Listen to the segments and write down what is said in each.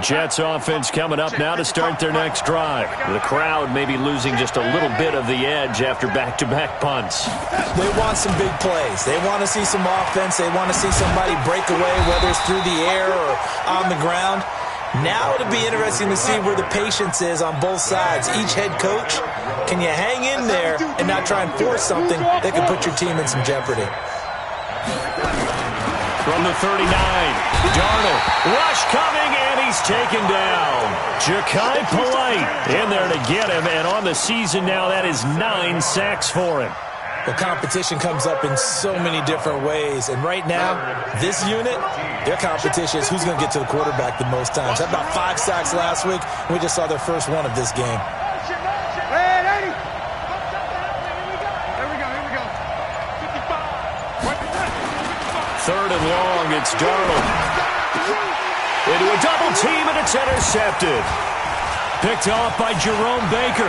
Jets offense coming up now to start their next drive. The crowd may be losing just a little bit of the edge after back-to-back punts. They want some big plays. They want to see some offense. They want to see somebody break away, whether it's through the air or on the ground. Now it'll be interesting to see where the patience is on both sides. Each head coach, can you hang in there and not try and force something that could put your team in some jeopardy? From the 39, Darnold, rush coming, and he's taken down. Ja'Kai Polite in there to get him, and on the season now, that is 9 sacks for him. The competition comes up in so many different ways, and right now, this unit, their competition is who's going to get to the quarterback the most times. Had about 5 sacks last week, and we just saw their first one of this game. Third and long, it's Darnold. Into a double team, and it's intercepted. Picked off by Jerome Baker.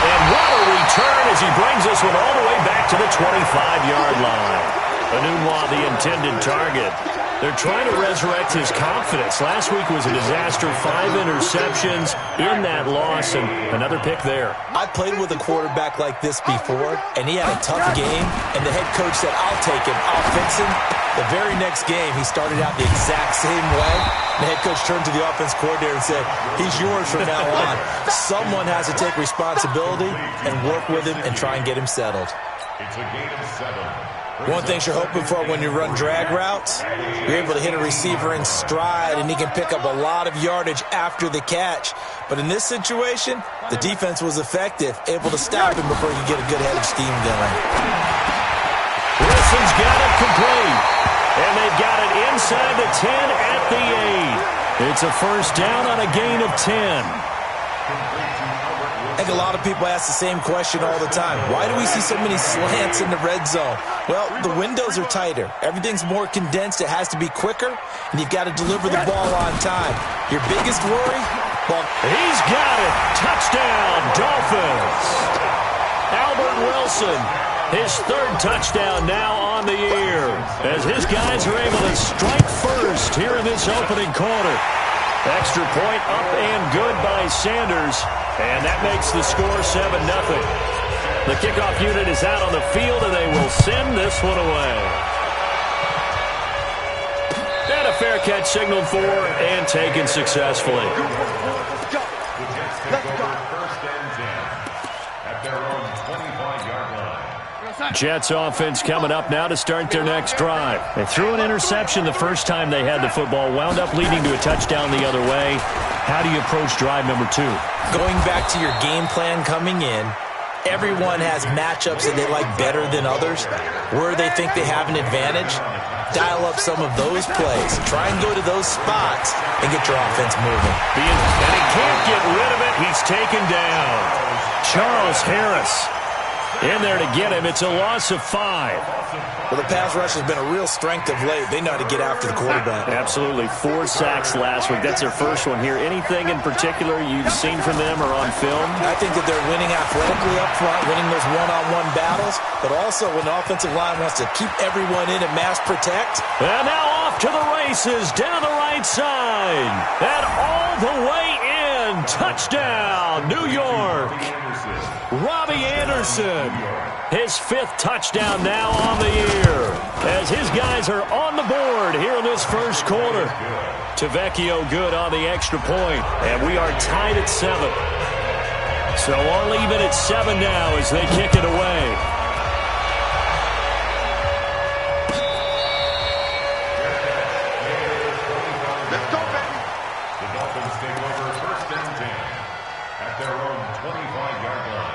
And what a return as he brings this one all the way back to the 25-yard line. Enunwa, the intended target. They're trying to resurrect his confidence. Last week was a disaster, 5 interceptions in that loss, and another pick there. I played with a quarterback like this before, and he had a tough game, and the head coach said, I'll take him, I'll fix him. The very next game, he started out the exact same way. The head coach turned to the offense coordinator and said, he's yours from now on. Someone has to take responsibility and work with him and try and get him settled. It's a gain of 7. One thing you're hoping for when you run drag routes, you're able to hit a receiver in stride, and he can pick up a lot of yardage after the catch. But in this situation, the defense was effective, able to stop him before he could get a good head of steam going. Wilson's got it complete, and they've got it inside the 10 at the 8. It's a first down on a gain of 10. I think a lot of people ask the same question all the time. Why do we see so many slants in the red zone? Well, the windows are tighter. Everything's more condensed. It has to be quicker, and you've got to deliver the ball on time. Your biggest worry? Well, he's got it. Touchdown, Dolphins. Albert Wilson, his 3rd touchdown now on the year, as his guys are able to strike first here in this opening quarter. Extra point up and good by Sanders. And that makes the score 7-0. The kickoff unit is out on the field, and they will send this one away. And a fair catch signaled for and taken successfully. Jets offense coming up now to start their next drive. They threw an interception the first time they had the football, wound up leading to a touchdown the other way. How do you approach drive number 2? Going back to your game plan coming in, everyone has matchups that they like better than others, where they think they have an advantage. Dial up some of those plays. Try and go to those spots and get your offense moving. And he can't get rid of it. He's taken down. Charles Harris in there to get him. It's a loss of 5. Well, the pass rush has been a real strength of late. They know how to get after the quarterback. Absolutely. 4 sacks last week. That's their first one here. Anything in particular you've seen from them or on film? I think that they're winning athletically up front, winning those one-on-one battles, but also when the offensive line wants to keep everyone in and mass protect. And now off to the races down the right side. And all the way in. Touchdown, New York. Robbie Anderson, his 5th touchdown now on the year, as his guys are on the board here in this first quarter. Tavecchio good on the extra point, and we are tied at 7. So all even at 7 now as they kick it away. Let's go, baby. The Dolphins take over 1st and 10 at their own 25-yard line.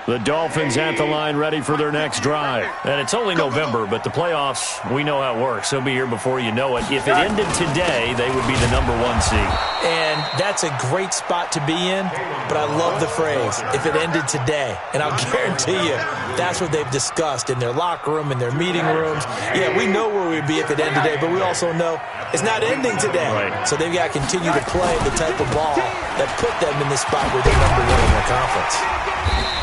The Dolphins at the line ready for their next drive. And it's only November, but the playoffs, we know how it works. They'll be here before you know it. If it ended today, they would be the number 1 seed. And that's a great spot to be in, but I love the phrase, if it ended today. And I'll guarantee you, that's what they've discussed in their locker room, in their meeting rooms. Yeah, we know where we'd be if it ended today, but we also know it's not ending today. Right. So they've got to continue to play the type of ball that put them in this spot where they're number 1 in their conference.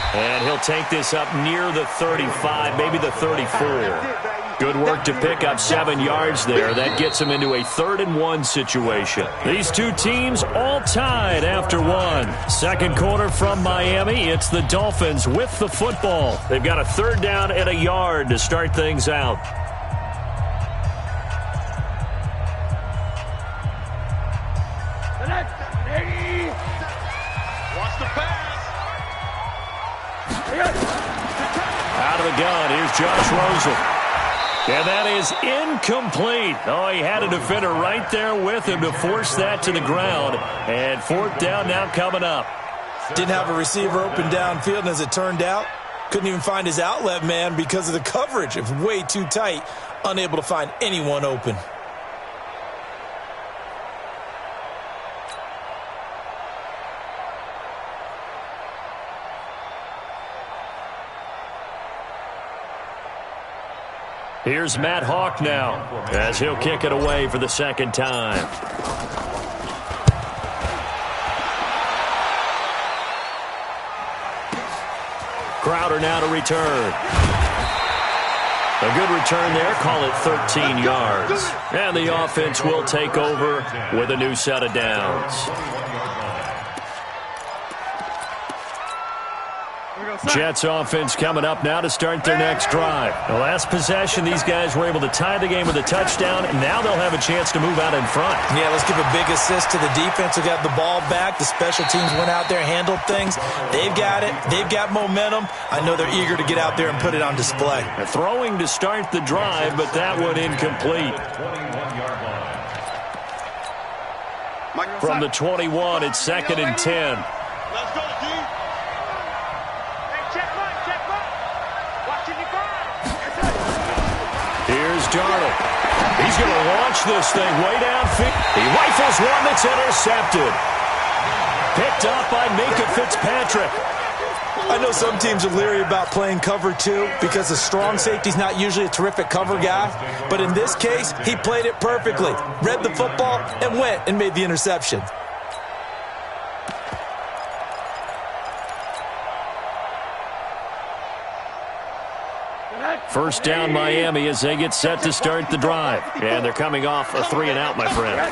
And he'll take this up near the 35, maybe the 34. Good work to pick up 7 yards there. That gets them into a 3rd-and-1 situation. These two teams all tied after one. Second quarter from Miami. It's the Dolphins with the football. They've got a 3rd down and a yard to start things out. Out of the gun, here's Josh Rosen. And that is incomplete. Oh, he had a defender right there with him to force that to the ground. And 4th down now coming up. Didn't have a receiver open downfield, and as it turned out, couldn't even find his outlet man because of the coverage. It was way too tight, unable to find anyone open. Here's Matt Hawk now as he'll kick it away for the 2nd time. Crowder now to return. A good return there. Call it 13 yards. And the offense will take over with a new set of downs. Jets offense coming up now to start their next drive. The last possession, these guys were able to tie the game with a touchdown, and now they'll have a chance to move out in front. Yeah, let's give a big assist to the defense who got the ball back. The special teams went out there and handled things. They've got it. They've got momentum. I know they're eager to get out there and put it on display. Throwing to start the drive, but that one incomplete. From the 21, it's 2nd and 10. Let's go, D. Here's Darnold. He's going to launch this thing way downfield. He rifles one that's intercepted. Picked up by Minka Fitzpatrick. I know some teams are leery about playing cover 2 because the strong safety's not usually a terrific cover guy. But in this case, he played it perfectly. Read the football and went and made the interception. First down Miami as they get set to start the drive. And they're coming off a 3-and-out, my friend. I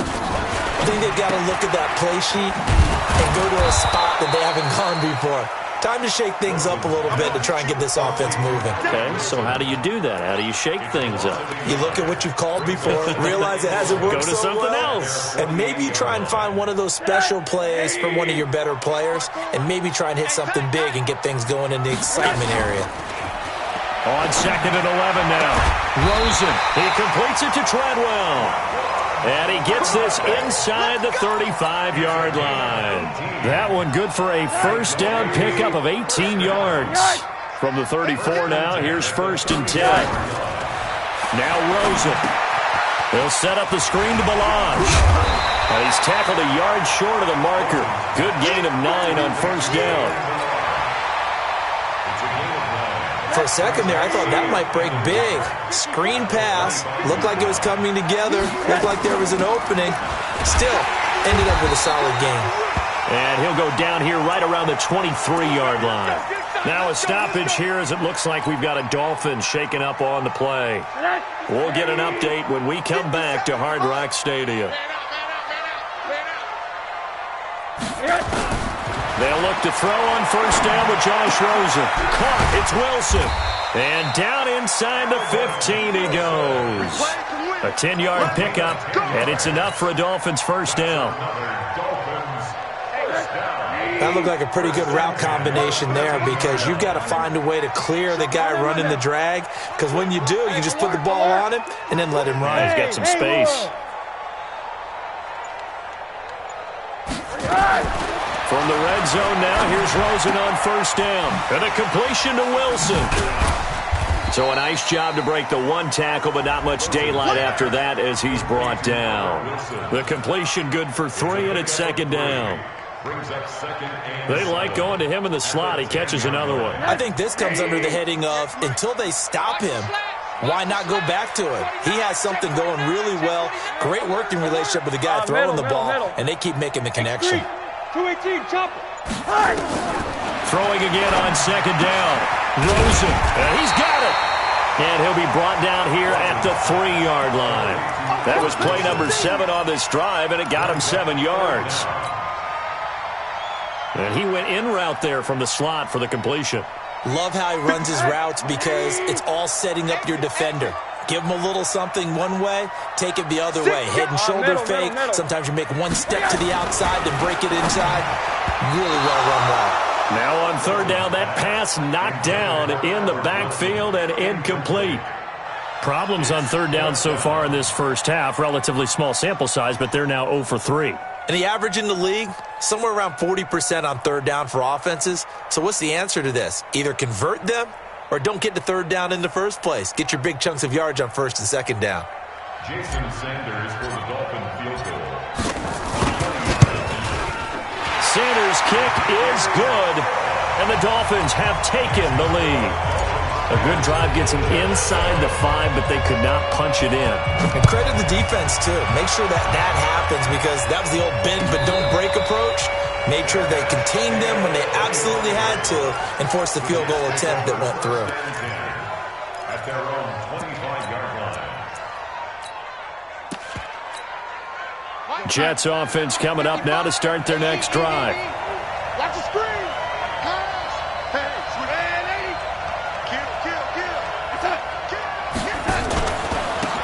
think they've got to look at that play sheet and go to a spot that they haven't gone before. Time to shake things up a little bit to try and get this offense moving. Okay, so how do you do that? How do you shake things up? You look at what you've called before, realize it hasn't worked so well. Go to something else. And maybe you try and find one of those special plays from one of your better players, and maybe try and hit something big and get things going in the excitement area. On 2nd and 11 now. Rosen. He completes it to Treadwell. And he gets this inside the 35-yard line. That one good for a 1st down pickup of 18 yards. From the 34 now, here's 1st and 10. Now Rosen. He'll set up the screen to Balange. And he's tackled a yard short of the marker. Good gain of 9 on 1st down. For a second there, I thought that might break big. Screen pass. Looked like it was coming together. Looked like there was an opening. Still, ended up with a solid game. And he'll go down here right around the 23-yard line. Now a stoppage here as it looks like we've got a Dolphin shaking up on the play. We'll get an update when we come back to Hard Rock Stadium. They'll look to throw on 1st down with Josh Rosen. Caught. It's Wilson. And down inside the 15 he goes. A 10-yard pickup, and it's enough for a Dolphins 1st down. That looked like a pretty good route combination there because you've got to find a way to clear the guy running the drag, because when you do, you just put the ball on him and then let him run. He's got some space. From the red zone now, here's Rosen on 1st down. And a completion to Wilson. So a nice job to break the one tackle, but not much daylight after that as he's brought down. The completion good for 3, and it's 2nd down. They like going to him in the slot. He catches another one. I think this comes under the heading of until they stop him, why not go back to it? He has something going really well. Great working relationship with the guy throwing the ball, and they keep making the connection. 218, chopper. Throwing again on 2nd down. Rosen, and he's got it. And he'll be brought down here at the 3-yard line. That was play number 7 on this drive, and it got him 7 yards. And he went in route there from the slot for the completion. Love how he runs his routes because it's all setting up your defender. Give him a little something one way, take it the other way. Head and shoulder fake. Sometimes you make one step to the outside, then break it inside. Really well run route. Now on 3rd down, that pass knocked down in the backfield and incomplete. Problems on 3rd down so far in this first half. Relatively small sample size, but they're now 0 for 3. And the average in the league, somewhere around 40% on 3rd down for offenses. So what's the answer to this? Either convert them or don't get to 3rd down in the first place. Get your big chunks of yards on 1st and 2nd down. Jason Sanders for the Dolphin field goal. Sanders' kick is good, and the Dolphins have taken the lead. A good drive gets them inside the 5, but they could not punch it in. And credit the defense, too. Make sure that happens because that was the old bend but don't break approach. Made sure they contained them when they absolutely had to and forced the field goal attempt that went through. At their own 25-yard line. Jets offense coming up now to start their next drive. Watch the screen. Hey, sweet lady.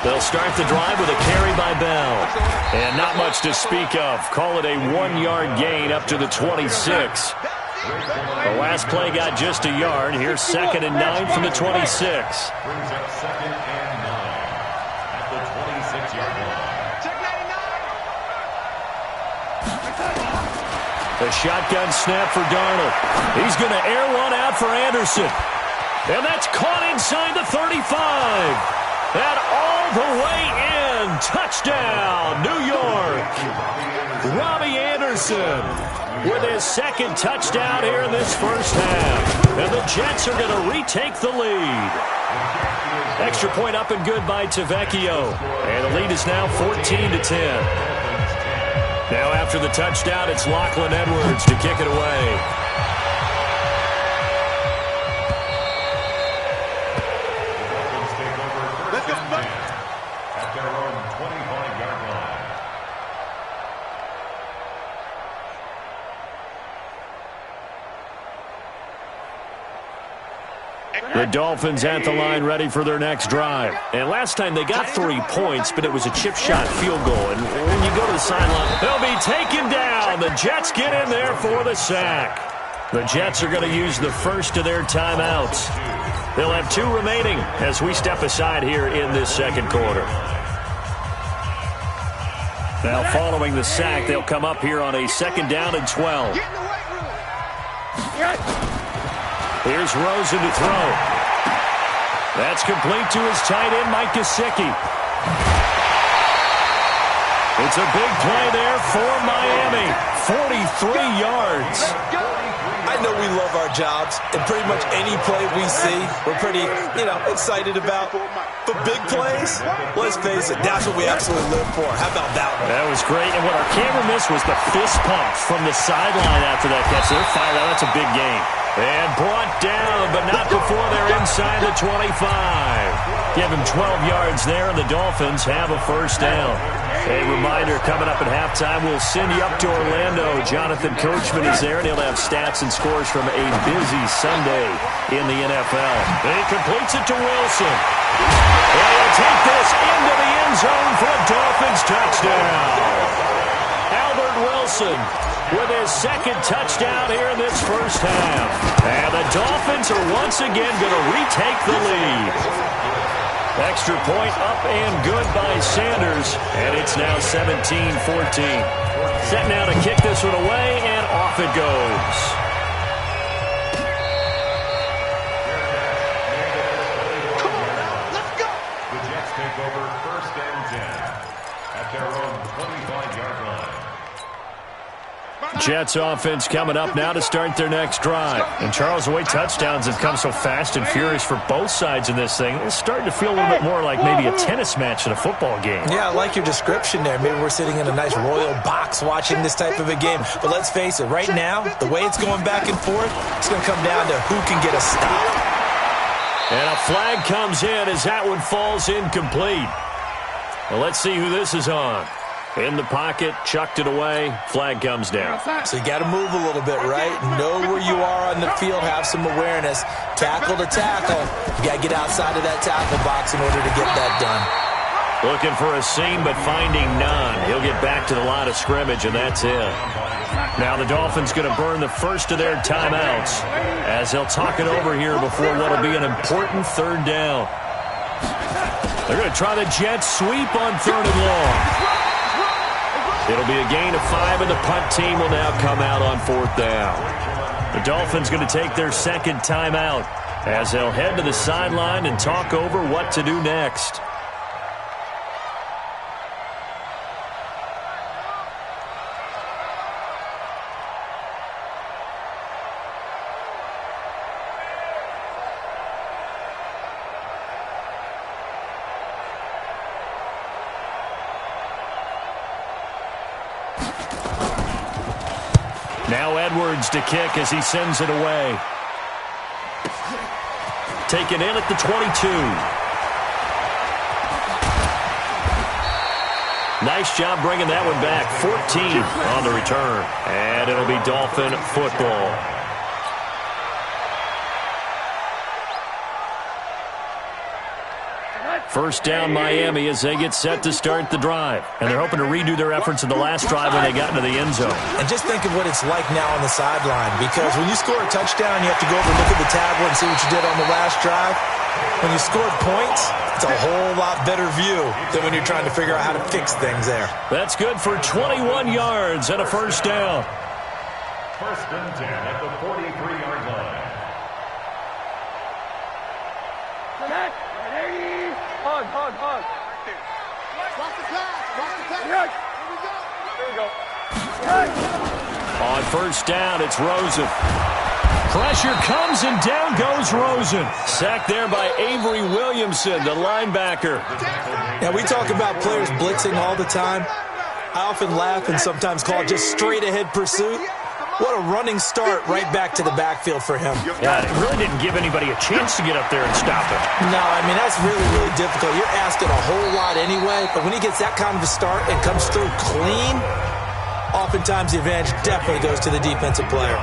They'll start the drive with a carry by Bell. And not much to speak of. Call it a 1-yard gain up to the 26. The last play got just a yard. Here's 2nd and 9 from the 26. Brings up 2nd and 9 at the 26-yard line. The shotgun snap for Darnold. He's going to air one out for Anderson. And that's caught inside the 35. And all the way in. Touchdown, New York. Robbie Anderson with his 2nd touchdown here in this first half. And the Jets are going to retake the lead. Extra point up and good by Tavecchio. And the lead is now 14-10. Now after the touchdown, it's Lachlan Edwards to kick it away. At their own 25-yard line. The Dolphins at the line ready for their next drive. And last time they got 3 points, but it was a chip shot field goal. And when you go to the sideline, they'll be taken down. The Jets get in there for the sack. The Jets are going to use the first of their timeouts. They'll have 2 remaining as we step aside here in this second quarter. Now following the sack, they'll come up here on a 2nd down and 12. Here's Rosen to throw. That's complete to his tight end, Mike Gesicki. It's a big play there for Miami. 43 yards. I know we love our jobs, and pretty much any play we see, we're pretty, excited about. But big plays, let's face it, that's what we absolutely live for. How about that one? That was great, and what our camera missed was the fist pump from the sideline after that catch. They're fired out. That's a big game. And brought down, but not before they're inside the 25. Give him 12 yards there, and the Dolphins have a first down. A reminder, coming up at halftime, we'll send you up to Orlando. Jonathan Coachman is there, and he'll have stats and scores from a busy Sunday in the NFL. And he completes it to Wilson. And he'll take this into the end zone for a Dolphins touchdown. Albert Wilson with his 2nd touchdown here in this first half. And the Dolphins are once again going to retake the lead. Extra point up and good by Sanders. And it's now 17-14. Set now to kick this one away, and off it goes. Come on, let's go. The Jets take over 1st and 10 at their own 25-yard line. Jets offense coming up now to start their next drive. And Charles, the way touchdowns have come so fast and furious for both sides in this thing, it's starting to feel a little bit more like maybe a tennis match in a football game. Yeah, I like your description there. Maybe we're sitting in a nice royal box watching this type of a game. But let's face it, right now, the way it's going back and forth, it's going to come down to who can get a stop. And a flag comes in as that one falls incomplete. Well, let's see who this is on. In the pocket, chucked it away, flag comes down. So you got to move a little bit, right? Know where you are on the field, have some awareness. Tackle to tackle. You got to get outside of that tackle box in order to get that done. Looking for a seam, but finding none. He'll get back to the line of scrimmage, and that's it. Now the Dolphins going to burn the first of their timeouts as they'll talk it over here before what will be an important third down. They're going to try the jet sweep on third and long. It'll be a gain of 5, and the punt team will now come out on fourth down. The Dolphins going to take their second timeout as they'll head to the sideline and talk over what to do next. Now Edwards to kick as he sends it away. Taken in at the 22. Nice job bringing that one back. 14 on the return. And it'll be Dolphin football. First down Miami as they get set to start the drive. And they're hoping to redo their efforts in the last drive when they got into the end zone. And just think of what it's like now on the sideline, because when you score a touchdown, you have to go over and look at the tablet and see what you did on the last drive. When you scored points, it's a whole lot better view than when you're trying to figure out how to fix things there. That's good for 21 yards and a first down. First and 10 at the 43-yard line. Hug. Watch the pass. Here we go. On first down, it's Rosen. Pressure comes and down goes Rosen. Sacked there by Avery Williamson, the linebacker. Now, we talk about players blitzing all the time. I often laugh and sometimes call it just straight-ahead pursuit. What a running start right back to the backfield for him. Yeah, it really didn't give anybody a chance to get up there and stop him. No, I mean, that's really, really difficult. You're asking a whole lot anyway, but when he gets that kind of a start and comes through clean, oftentimes the advantage definitely goes to the defensive player.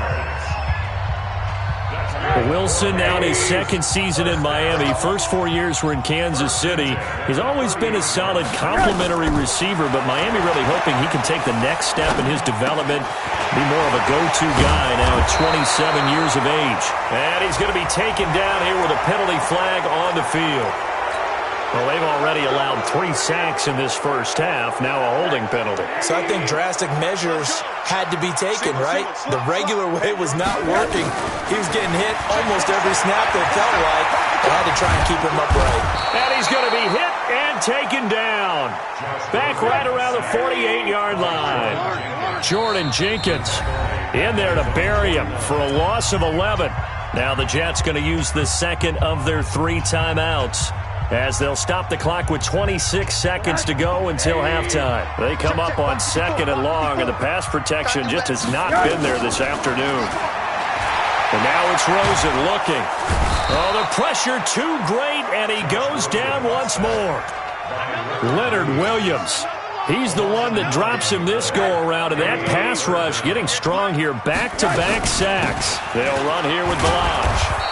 Wilson now in his second season in Miami. First 4 years were in Kansas City. He's always been a solid complementary receiver, but Miami really hoping he can take the next step in his development, be more of a go-to guy now at 27 years of age. And he's going to be taken down here with a penalty flag on the field. Well, they've already allowed 3 sacks in this first half, now a holding penalty. So I think drastic measures had to be taken, right? The regular way was not working. He was getting hit almost every snap, it felt like. They had to try and keep him upright. And he's going to be hit and taken down. Back right around the 48-yard line. Jordan Jenkins in there to bury him for a loss of 11. Now the Jets going to use the second of their 3 timeouts, as they'll stop the clock with 26 seconds to go until halftime. They come up on second and long, and the pass protection just has not been there this afternoon. And now it's Rosen looking. Oh, the pressure too great, and he goes down once more. Leonard Williams, he's the one that drops him this go-around, and that pass rush getting strong here. Back-to-back sacks. They'll run here with Balaj.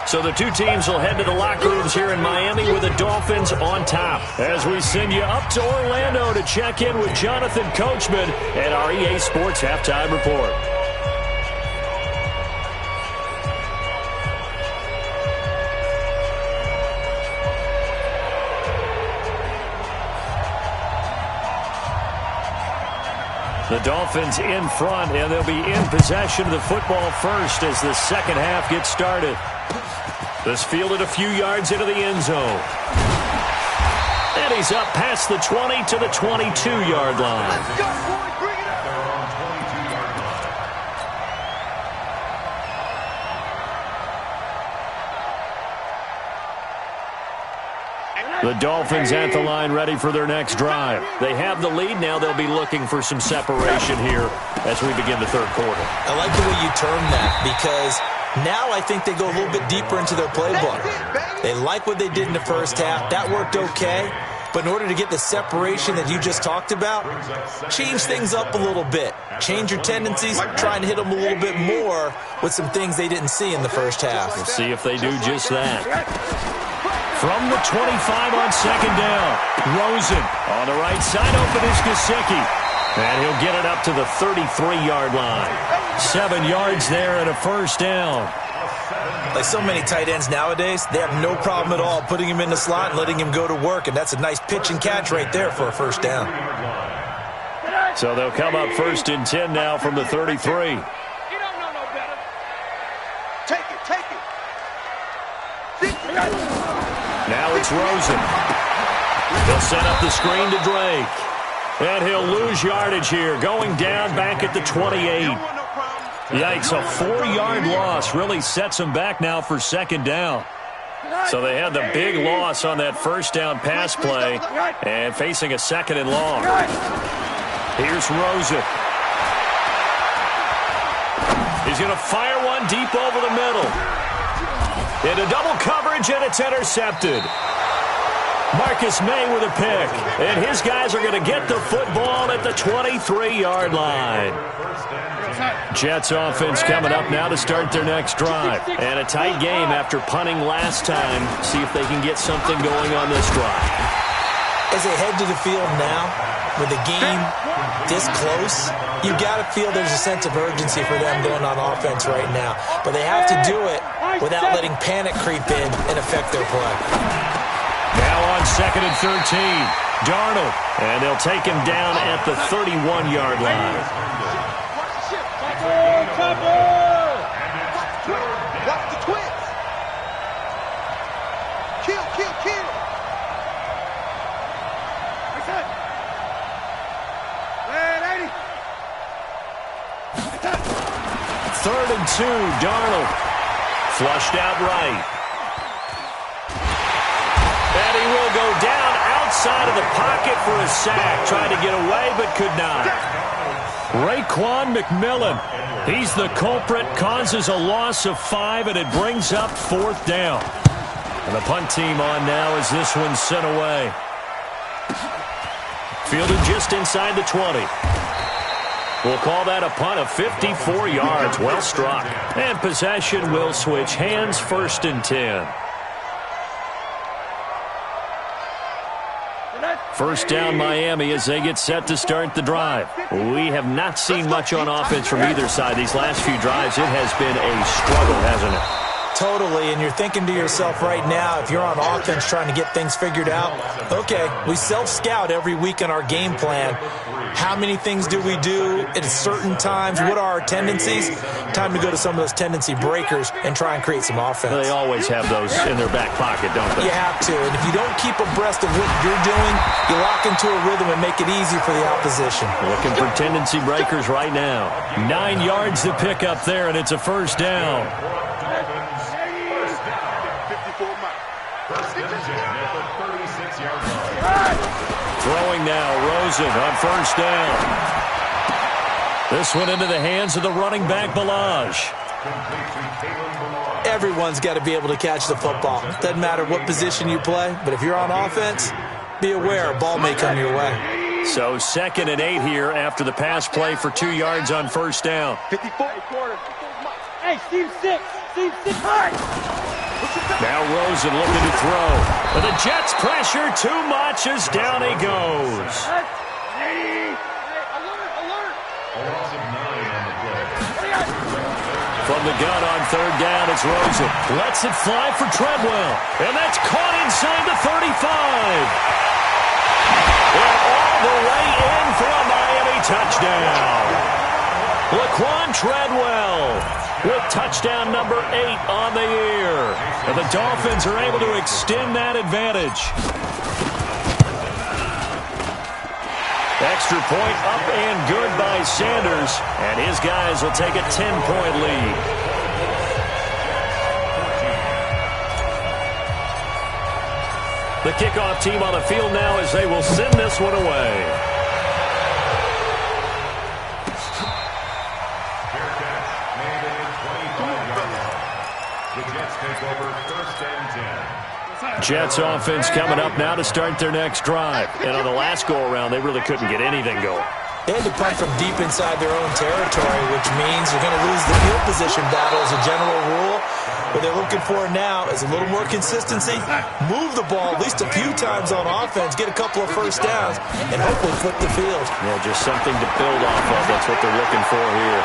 So the two teams will head to the locker rooms here in Miami with the Dolphins on top, as we send you up to Orlando to check in with Jonathan Coachman at our EA Sports Halftime Report. The Dolphins in front, and they'll be in possession of the football first as the second half gets started. This fielded a few yards into the end zone. And he's up past the 20 to the 22-yard line. The Dolphins at the line ready for their next drive. They have the lead. Now they'll be looking for some separation here as we begin the third quarter. I like the way you term that, because Now I think they go a little bit deeper into their playbook. They like what they did in the first half. That worked okay. But in order to get the separation that you just talked about, change things up a little bit. Change your tendencies, try and hit them a little bit more with some things they didn't see in the first half. We'll see if they do just that. From the 25 on second down, Rosen on the right side, open is Gesicki. And he'll get it up to the 33-yard line. 7 yards there and a first down. Like so many tight ends nowadays, they have no problem at all putting him in the slot and letting him go to work, and that's a nice pitch and catch right there for a first down. So they'll come up 1st and 10 now from the 33. You don't know no better. Take it, take it. Now it's Rosen. He'll set up the screen to Drake. And he'll lose yardage here, going down back at the 28. Yikes, a 4-yard loss really sets them back now for second down. So they had the big loss on that first down pass play and facing a 2nd and long. Here's Rosen. He's going to fire one deep over the middle. Into double coverage, and it's intercepted. Marcus May with a pick. And his guys are going to get the football at the 23-yard line. Jets offense coming up now to start their next drive. And a tight game after punting last time. See if they can get something going on this drive. As they head to the field now, with the game this close, you got to feel there's a sense of urgency for them going on offense right now. But they have to do it without letting panic creep in and affect their play. Now on 2nd and 13, Darnold. And they'll take him down at the 31-yard line. Watch the twins. Kill, kill, kill. 3rd and 2, Darnold. Flushed out right. And he will go down outside of the pocket for a sack. Tried to get away, but could not. Raekwon McMillan. He's the culprit, causes a loss of 5, and it brings up 4th down. And the punt team on now as this one's sent away. Fielded just inside the 20. We'll call that a punt of 54 yards. Well struck. And possession will switch hands, 1st and 10. First down Miami as they get set to start the drive. We have not seen much on offense from either side. These last few drives, it has been a struggle, hasn't it? Totally, and you're thinking to yourself right now, if you're on offense trying to get things figured out, okay, we self-scout every week in our game plan. How many things do we do at certain times? What are our tendencies? Time to go to some of those tendency breakers and try and create some offense. They always have those in their back pocket, don't they? You have to, and if you don't keep abreast of what you're doing, you lock into a rhythm and make it easy for the opposition. Looking for tendency breakers right now. 9 yards to pick up there, and it's a first down. Throwing now, Rosen on first down. This one into the hands of the running back, Balaj. Everyone's got to be able to catch the football. Doesn't matter what position you play, but if you're on offense, be aware a ball may come your way. So 2nd and 8 here after the pass play for 2 yards on first down. 54 quarters. Hey, Steve 6. Steve 6. Now Rosen looking to throw. But the Jets pressure too much as down he goes. From the gun on 3rd down, it's Rosen. Lets it fly for Treadwell. And that's caught inside the 35. And all the way in for a Miami touchdown. Laquan Treadwell with touchdown number 8 on the year. And the Dolphins are able to extend that advantage. Extra point up and good by Sanders. And his guys will take a 10-point lead. The kickoff team on the field now as they will send this one away. Jets offense coming up now to start their next drive. And on the last go-around, they really couldn't get anything going. They had to punt from deep inside their own territory, which means you're going to lose the field position battle as a general rule. What they're looking for now is a little more consistency, move the ball at least a few times on offense, get a couple of first downs, and hopefully flip the field. Yeah, just something to build off of. That's what they're looking for here.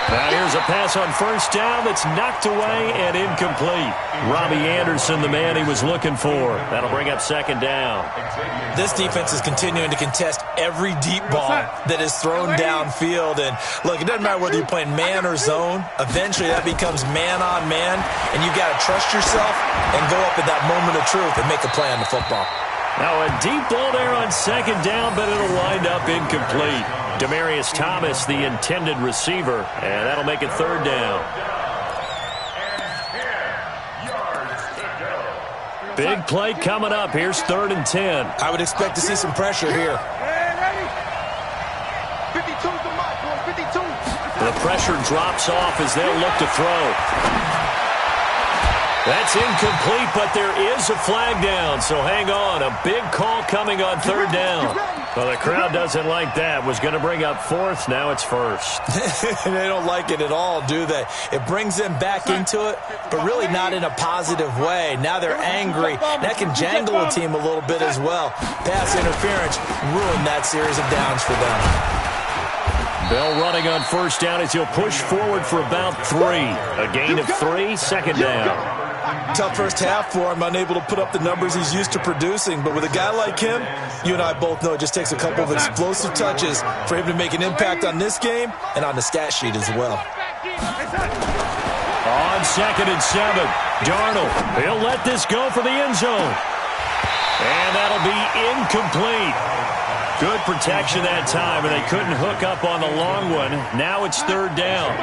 Now here's a pass on first down that's knocked away and incomplete. Robbie Anderson, the man he was looking for. That'll bring up second down. This defense is continuing to contest every deep ball that is thrown downfield. And look, it doesn't matter whether you're playing man or zone. Eventually that becomes man on man, and you got to trust yourself and go up at that moment of truth and make a play on the football. Now a deep ball there on second down, but it'll wind up incomplete. Demaryius Thomas, the intended receiver, and that'll make it third down. Big play coming up. Here's 3rd and 10. I would expect to see some pressure here. 52's the mark, boy, 52. The pressure drops off as they'll look to throw. That's incomplete, but there is a flag down, so hang on. A big call coming on 3rd down. Well, the crowd doesn't like that. Was going to bring up 4th. Now it's 1st. They don't like it at all, do they? It brings them back into it, but really not in a positive way. Now they're angry. That can jangle a team a little bit as well. Pass interference ruined that series of downs for them. Bell running on first down as he'll push forward for about 3. A gain of 3, second down. Tough first half for him, unable to put up the numbers he's used to producing. But with a guy like him, you and I both know it just takes a couple of explosive touches for him to make an impact on this game and on the stat sheet as well. On 2nd and 7, Darnold. He'll let this go for the end zone. And that'll be incomplete. Good protection that time, and they couldn't hook up on the long one. Now it's 3rd down.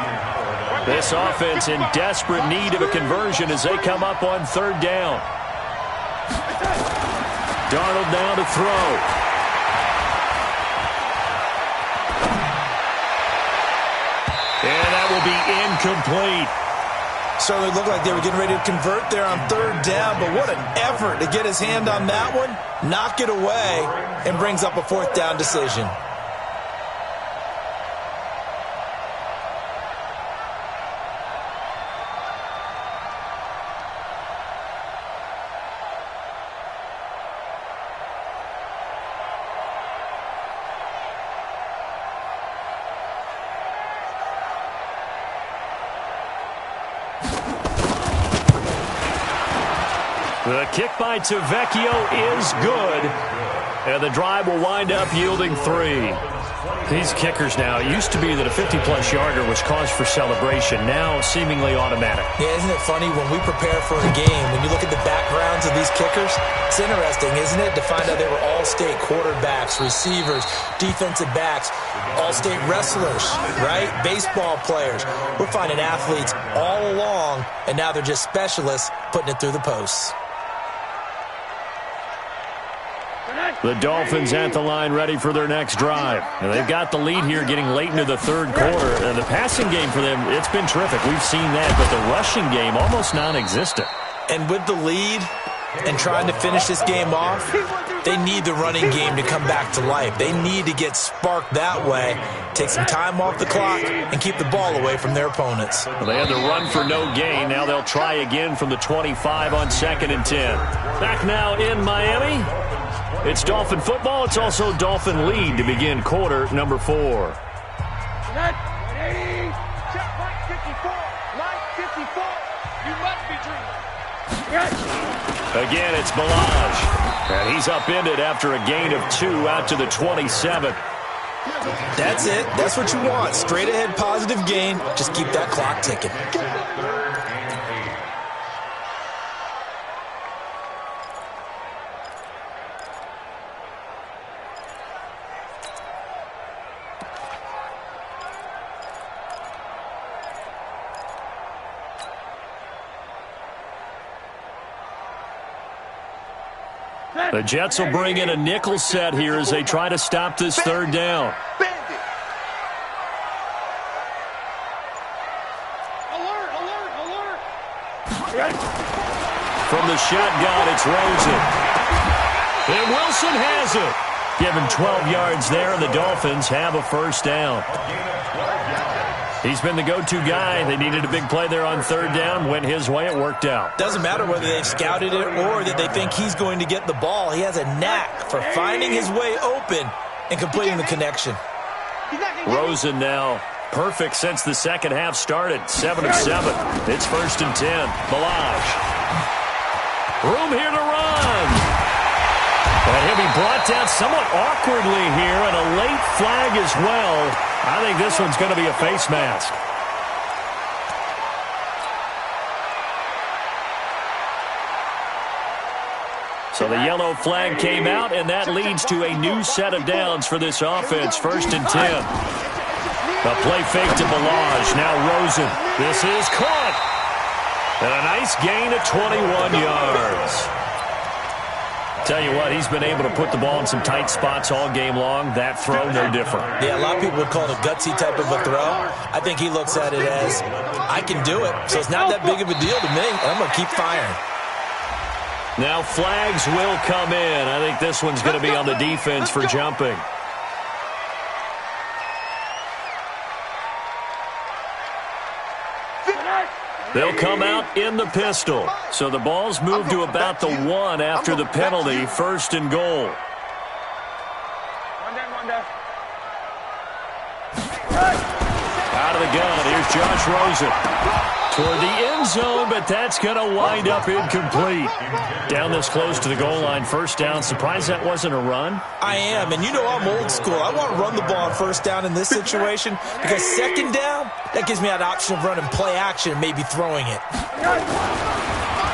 This offense in desperate need of a conversion as they come up on 3rd down. Darnold now to throw. And that will be incomplete. Certainly looked like they were getting ready to convert there on 3rd down, but what an effort to get his hand on that one, knock it away, and brings up a 4th down decision. The kick by Tavecchio is good, and the drive will wind up yielding 3. These kickers now, it used to be that a 50-plus yarder was cause for celebration, now seemingly automatic. Yeah, isn't it funny when we prepare for a game, when you look at the backgrounds of these kickers, it's interesting, isn't it, to find out they were all-state quarterbacks, receivers, defensive backs, all-state wrestlers, right? Baseball players. We're finding athletes all along, and now they're just specialists putting it through the posts. The Dolphins at the line ready for their next drive. And they've got the lead here getting late into the 3rd quarter. And the passing game for them, it's been terrific. We've seen that, but the rushing game almost non-existent. And with the lead and trying to finish this game off, they need the running game to come back to life. They need to get sparked that way, take some time off the clock, and keep the ball away from their opponents. Well, they had to run for no gain. Now they'll try again from the 25 on 2nd and 10. Back now in Miami. It's Dolphin football. It's also Dolphin lead to begin quarter number 4. Line 54. You must be dreaming. Again, it's Balaj. And he's upended after a gain of 2 out to the 27. That's it. That's what you want. Straight ahead positive gain. Just keep that clock ticking. The Jets will bring in a nickel set here as they try to stop this 3rd down. From the shotgun. It's Rosen. And Wilson has it. Give him 12 yards there, and the Dolphins have a first down. He's been the go-to guy. They needed a big play there on third down. Went his way. It worked out. Doesn't matter whether they've scouted it or that they think he's going to get the ball. He has a knack for finding his way open and completing the connection. Rosen now perfect since the second half started. 7 of 7. It's 1st and 10. Balazs. Room here to run. And he'll be brought down somewhat awkwardly here, and a late flag as well. I think this one's going to be a face mask. So the yellow flag came out, and that leads to a new set of downs for this offense. 1st and 10. A play fake to Balazs. Now Rosen. This is caught. And a nice gain of 21 yards. Tell you what, he's been able to put the ball in some tight spots all game long. That throw, no different. Yeah, a lot of people would call it a gutsy type of a throw. I think he looks at it as, I can do it. So it's not that big of a deal to me. I'm going to keep firing. Now flags will come in. I think this one's going to be on the defense for jumping. They'll come out in the pistol. So the ball's moved to about the 1 after the penalty. 1st and goal. Out of the gun. Here's Josh Rosen. Toward the end zone, but that's going to wind up incomplete. Down this close to the goal line. 1st down. Surprised that wasn't a run? I am, and you know I'm old school. I want to run the ball on 1st down in this situation because 2nd down, that gives me that option of running play action and maybe throwing it.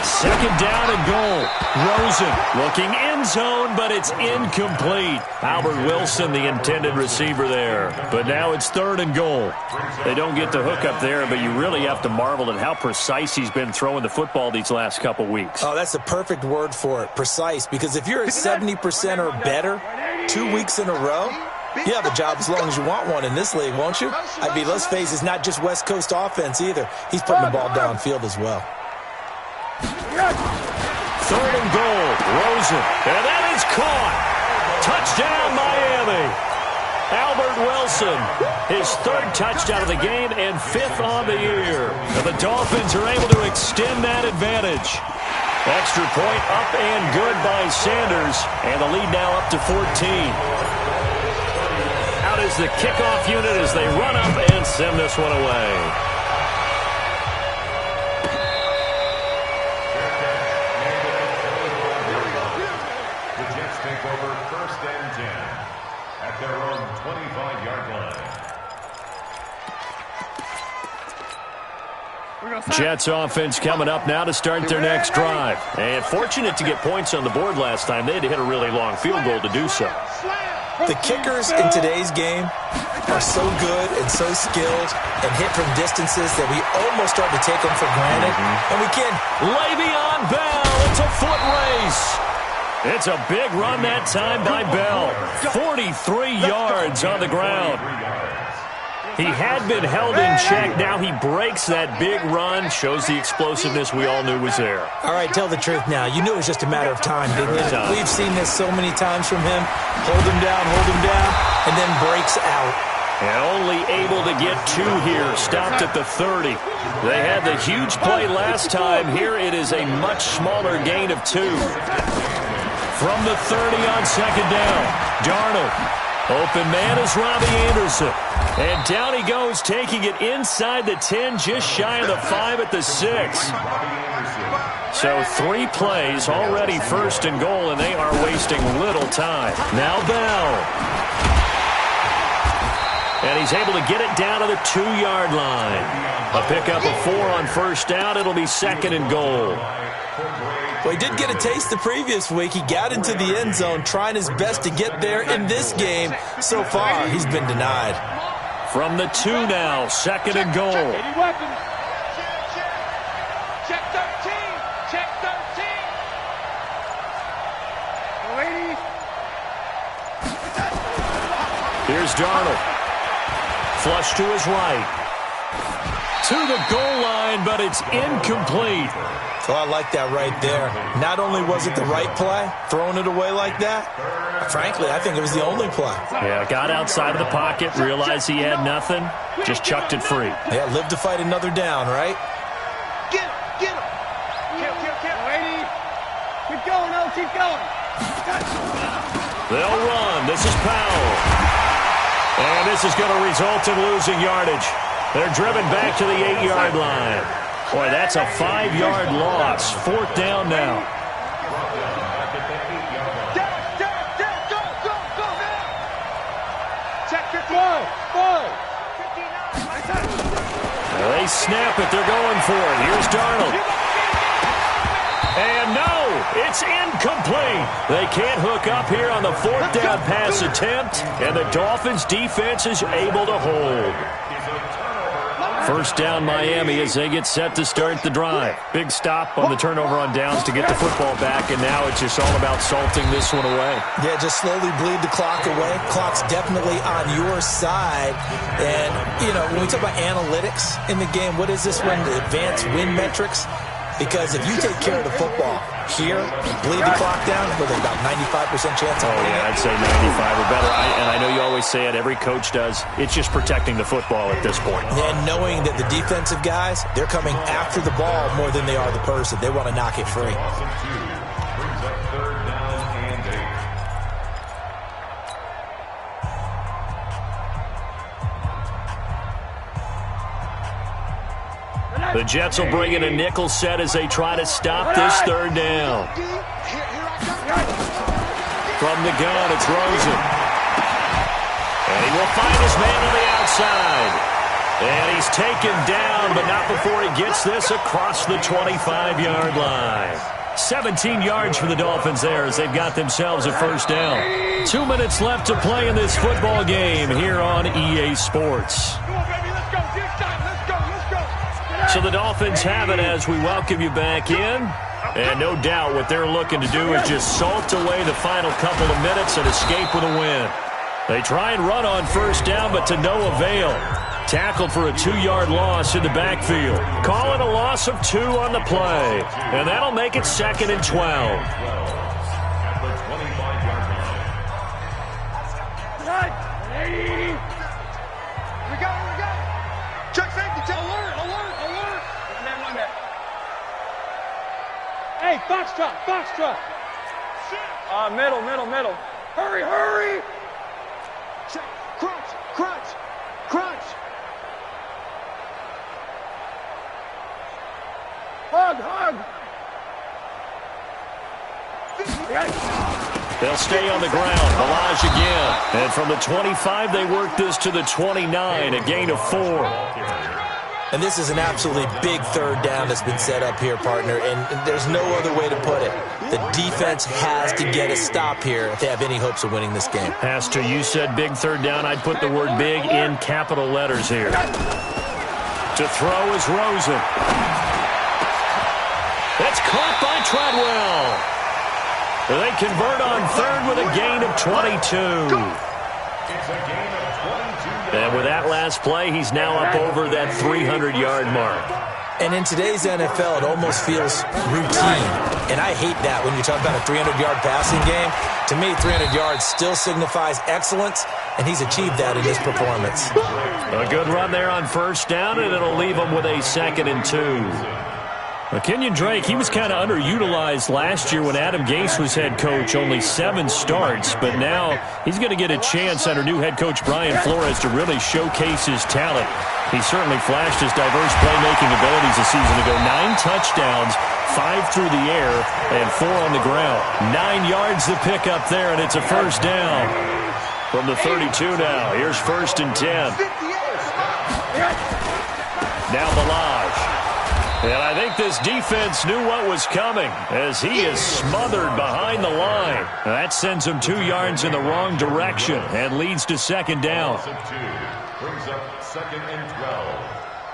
2nd down and goal. Rosen looking end zone, but it's incomplete. Albert Wilson, the intended receiver there. But now it's 3rd and goal. They don't get the hook up there, but you really have to marvel at how precise he's been throwing the football these last couple weeks. Oh, that's a perfect word for it, precise, because if you're at 70% or better 2 weeks in a row, you have a job as long as you want one in this league, won't you? I mean, let's face it, it's not just West Coast offense either. He's putting the ball downfield as well. 3rd and goal. Rosen. And that is caught. Touchdown, Miami. Albert Wilson, his 3rd touchdown of the game and 5th on the year. And the Dolphins are able to extend that advantage. Extra point up and good by Sanders. And the lead now up to 14. Out is the kickoff unit as they run up and send this one away. Their own 25-yard line. Jets offense coming up now to start their next drive. And fortunate to get points on the board last time. They had to hit a really long field goal to do so. The kickers in today's game are so good and so skilled and hit from distances that we almost start to take them for granted. And we can. Le'Veon Bell, it's a foot race. It's a big run that time by Bell. 43 yards on the ground. He had been held in check. Now he breaks that big run. Shows the explosiveness we all knew was there. All right, tell the truth now. You knew it was just a matter of time, didn't you? We've seen this so many times from him. Hold him down, and then breaks out. And only able to get 2 here. Stopped at the 30. They had the huge play last time. Here it is a much smaller gain of 2. From the 30 on 2nd down. Darnold. Open man is Robbie Anderson. And down he goes, taking it inside the 10, just shy of the 5 at the 6. So 3 plays, already 1st and goal, and they are wasting little time. Now Bell. And he's able to get it down to the 2-yard line. A pickup of 4 on 1st down. It'll be 2nd and goal. Well, he did get a taste the previous week. He got into the end zone, trying his best to get there in this game. So far, he's been denied. From the 2 now, 2nd and goal. Any weapons? Check 13. Check 13. Ladies. Here's Darnold. Flush to his right. To the goal line, but it's incomplete. So I like that right there. Not only was it the right play, throwing it away like that, frankly, I think it was the only play. Yeah, got outside of the pocket, realized he had nothing, just chucked it free. Yeah, live to fight another down, right? Get him. Kill. Lady. Keep going, O. Keep going. They'll run. This is Powell. And this is going to result in losing yardage. They're driven back to the 8-yard line. Boy, that's a 5-yard loss. 4th down now. Go now. Check 55. They snap it. They're going for it. Here's Darnold. And no, it's incomplete. They can't hook up here on the 4th down pass attempt, and the Dolphins' defense is able to hold. 1st down Miami as they get set to start the drive. Big stop on the turnover on downs to get the football back, and now it's just all about salting this one away. Yeah, just slowly bleed the clock away. Clock's definitely on your side. And, you know, when we talk about analytics in the game, what is this one? The advanced win metrics? Because if you take care of the football here, bleed the clock down, with about 95% chance of winning it. I'd say 95 or better. And I know you always say it, every coach does. It's just protecting the football at this point. And knowing that the defensive guys, they're coming after the ball more than they are the person. They want to knock it free. Brings up 3rd down and 8. The Jets will bring in a nickel set as they try to stop this 3rd down. From the gun, it's Rosen. And he will find his man on the outside. And he's taken down, but not before he gets this across the 25-yard line. 17 yards for the Dolphins there as they've got themselves a 1st down. 2 minutes left to play in this football game here on EA Sports. So the Dolphins have it as we welcome you back in. And no doubt what they're looking to do is just salt away the final couple of minutes and escape with a win. They try and run on 1st down, but to no avail. Tackled for a 2-yard loss in the backfield. Call it a loss of 2 on the play. And that'll make it 2nd and 12. At the 25-yard line. We got it. Check safety. Check. Alert. One man. Hey, Foxtrot. Middle. Hurry. Check. Crunch. Hug. They'll stay on the ground. Balaj again. And from the 25, they work this to the 29, a gain of 4. And this is an absolutely big 3rd down that's been set up here, partner, and there's no other way to put it. The defense has to get a stop here if they have any hopes of winning this game. Has to. You said big 3rd down. I'd put the word big in capital letters here. To throw is Rosen. It's caught by Treadwell. They convert on 3rd with a gain of 22. It's a gain of 22. And with that last play, he's now up over that 300-yard mark. And in today's NFL, it almost feels routine. And I hate that when you talk about a 300-yard passing game. To me, 300 yards still signifies excellence, and he's achieved that in his performance. A good run there on 1st down, and it'll leave him with a 2nd and 2. Kenyon Drake, he was kind of underutilized last year when Adam Gase was head coach, only 7 starts, but now he's going to get a chance under new head coach Brian Flores to really showcase his talent. He certainly flashed his diverse playmaking abilities a season ago. 9 touchdowns, 5 through the air, and 4 on the ground. 9 yards the pick up there, and it's a 1st down from the 32 now. Here's 1st and 10. Now Balaj. And I think this defense knew what was coming as he is smothered behind the line. That sends him 2 yards in the wrong direction and leads to 2nd down. Brings up 2nd and 12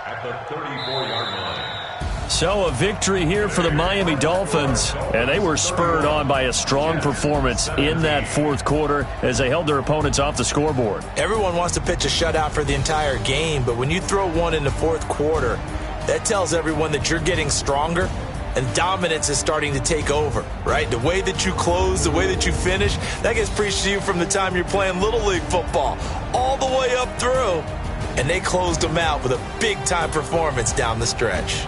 at the 34-yard line. So a victory here for the Miami Dolphins, and they were spurred on by a strong performance in that 4th quarter as they held their opponents off the scoreboard. Everyone wants to pitch a shutout for the entire game, but when you throw one in the 4th quarter, that tells everyone that you're getting stronger and dominance is starting to take over, right? The way that you close, the way that you finish, that gets preached to you from the time you're playing Little League football all the way up through. And they closed them out with a big-time performance down the stretch.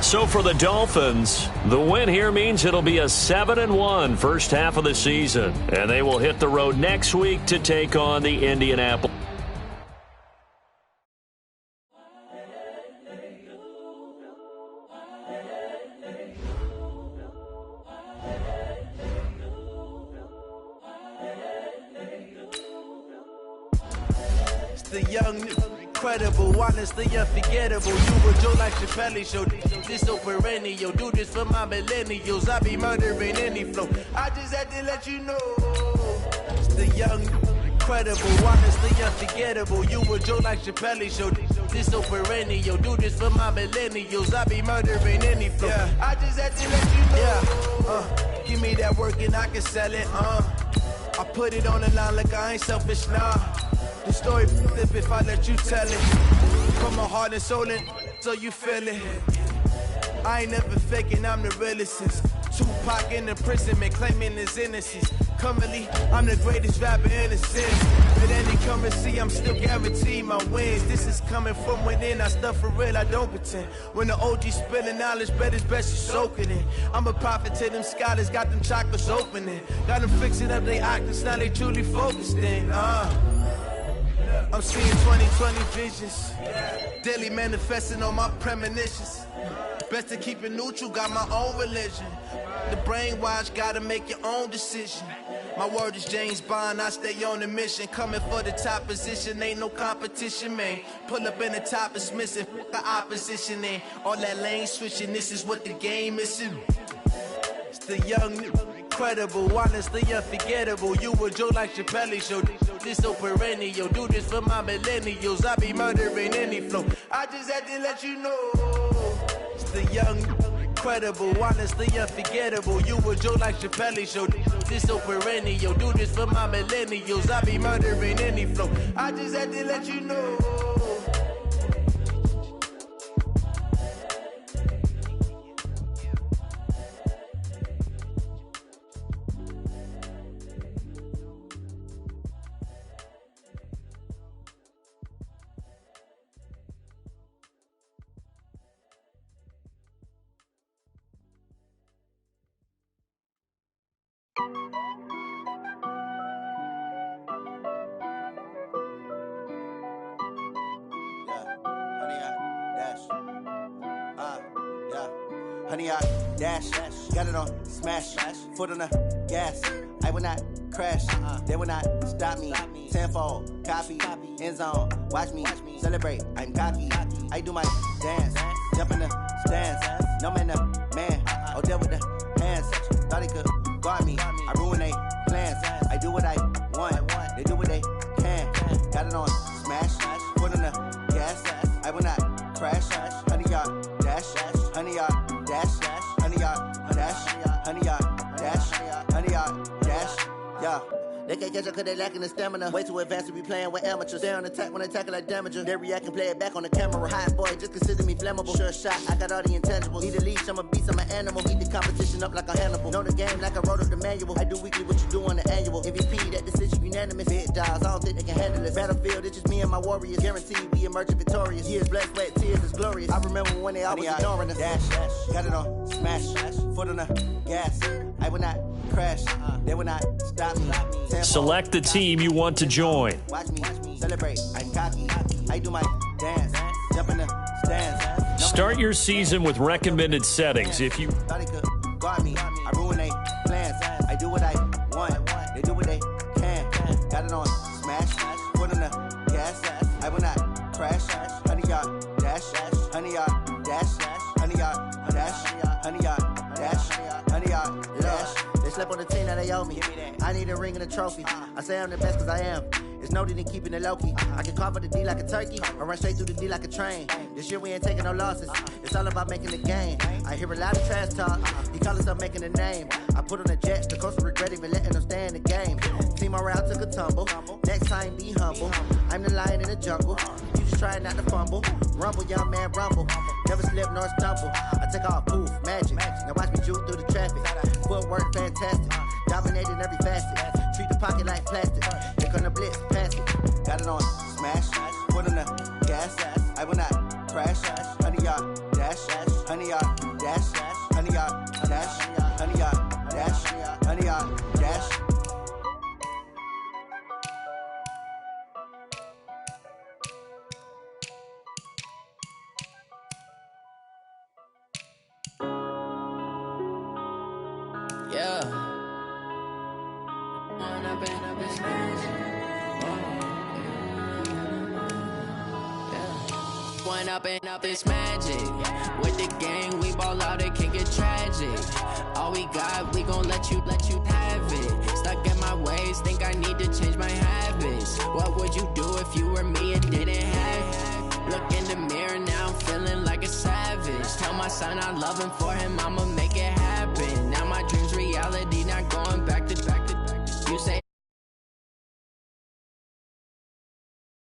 So for the Dolphins, the win here means it'll be a 7-1 first half of the season. And they will hit the road next week to take on the Indianapolis. The young, incredible, honestly unforgettable. You were Joe like Chappelle show. This so perennial. Do this for my millennials. I be murdering any flow. I just had to let you know. It's the young, incredible, honestly unforgettable. You were Joe like Chappelle show. This so perennial. Do this for my millennials. I be murdering any flow. Yeah. I just had to let you know. Yeah. Give me that work and I can sell it. I put it on the line like I ain't selfish, nah. The story flip if I let you tell it. From my heart and soul and so you feel it. I ain't never faking, I'm the realest since Tupac in imprisonment, claiming his innocence. Currently, I'm the greatest rapper in the sense. But any currency, I'm still guaranteed my wins. This is coming from within, I stuff for real, I don't pretend. When the OG spilling knowledge, bet it's best you soak it in. I'm a prophet to them scholars, got them chakras opening. Got them fixing up they octaves, now they truly focused in. I'm seeing 2020 visions, daily manifesting on my premonitions. Best to keep it neutral, got my own religion. The brainwash, gotta make your own decision. My word is James Bond, I stay on the mission. Coming for the top position, ain't no competition, man. Pull up in the top, it's missing, the opposition in. All that lane switching, this is what the game is. It's the young, incredible, honestly unforgettable. You were Joe like Chappelle show. This so perennial. Do this for my millennials. I be murdering any flow. I just had to let you know. It's the young, incredible, honestly unforgettable. You were Joe like Chappelle show. This so perennial. Do this for my millennials. I be murdering any flow. I just had to let you know. Honey, I dash, got it on smash, foot on the gas. I will not crash, they will not stop me. Tenfold, copy, end zone, watch me celebrate. I'm cocky, I do my dance, jump in the stands. No man, man, oh, deal with the hands. Thought he could guard me, I ruin they plans. I do what I want, they do what they can. Got it on smash, foot on the gas. I will not crash, honey, y'all dash, honey, y'all dash, honey, y'all dash, honey, y'all dash, honey, y'all dash, yeah. They can't catch up cause they lacking the stamina. Way too advanced to be playing with amateurs. Stay on attack when they tackle like damager. They react and play it back on the camera. Hot boy, just consider me flammable. Sure shot, I got all the intangibles. Need a leash, I'm a beast, I'm an animal. Eat the competition up like a Hannibal. Know the game like I wrote up the manual. I do weekly what you do on the annual. MVP, that decision unanimous. Big dogs, I don't think they can handle it. Battlefield, it's just me and my warriors. Guaranteed we emerging victorious. Years, blood, sweat, tears, is glorious. I remember when they always ignoring us. Dash, got it on smash, foot on the gas. I will not crash, they will not stop me. Select the team you want to join. Watch me celebrate, I'm cocky, I do my dance, jump in the stands. Start your season with recommended settings. If you thought he could guard me, I ruin they plans. I do what I want, they do what they can. Got it on smash, foot on the gas. I will not crash, honey, y'all dash, honey, y'all dash, honey, y'all dash, honey, y'all dash, honey, y'all dash. They slept on the team that they owe me. I need a ring and a trophy. I say I'm the best cause I am. It's no need in keeping it low-key. I can carve up the D like a turkey or run straight through the D like a train. This year we ain't taking no losses. It's all about making the game. I hear a lot of trash talk. He call himself making a name. I put on the Jets. The coach will regret even letting them stay in the game. Team morale took a tumble. Next time be humble. I'm the lion in the jungle. You just trying not to fumble. Rumble, young man, rumble. Never slip nor stumble. I take off, poof, magic. Now watch me juke through the traffic. Footwork, fantastic. Dominating every facet. Treat the pocket like plastic. Here come the blitz, pass it. Got it on, smash. Foot on the gas. I will not crash. 100-yard dash. 100-yard dash. 100-yard dash. 100-yard dash. 100-yard dash. Yeah. One up and up is magic. With the gang, we ball out, it can get tragic. All we got, we gon' let you have it. Stuck in my ways, think I need to change my habits. What would you do if you were me and didn't have it? Look in the mirror now, I'm feeling like a savage. Tell my son I love him, for him I'm a man.